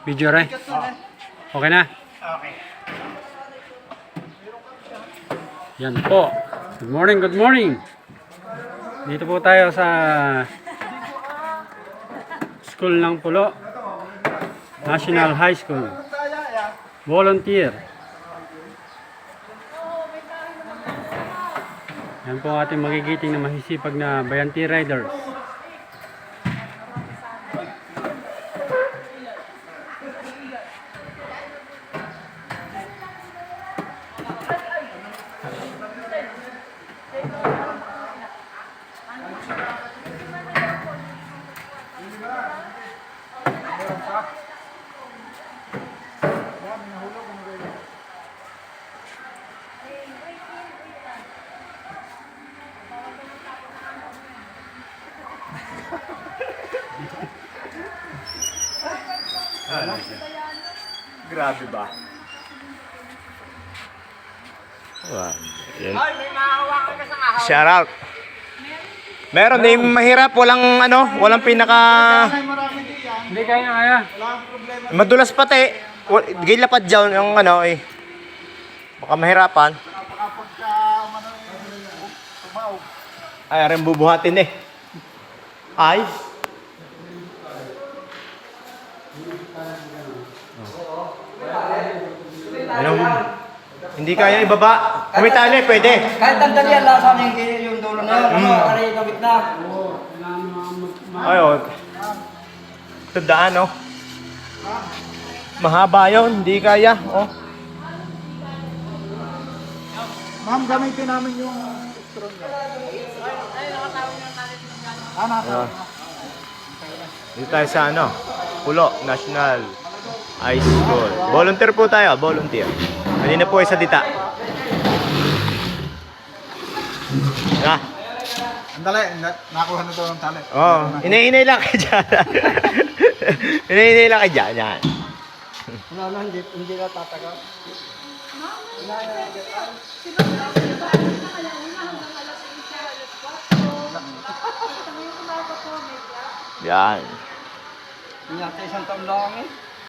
Video rin? Okay na? Okay. Yan po. Good morning, good morning. Dito po tayo sa school ng Pulo. National High School. Volunteer. Yan po ang ating magigiting na masisipag na Bayanti Riders. Grabe ba? Wow. Yan. Ay, may mahahawakan ka sa ahon. Shout out. Meron din mahirap, walang pinaka Hindi kaya kaya. madulas pati. Gilapad dyan yung baka mahirapan. Ay, aring bubuhatin eh. Ay. Hindi kaya ibaba. Kumitali, pwede. Kahit tandalian lang sa amin yung dulo na yun. Aray, gabit na. Ay, ito daan, oh. Mahaba yun, hindi kaya, oh. Ma'am, gamitin namin yung strong niya. Dito tayo sa Pulo National High School. Volunteer po tayo, volunteer. Kanina po isa dita. Andali, nakuha na ito ng tali. Oh, inay lang kayo dyan. Inay lang kayo dyan. Yan. Wala na, hindi na tatagal. Yan. Hindi natin isang taon lang eh.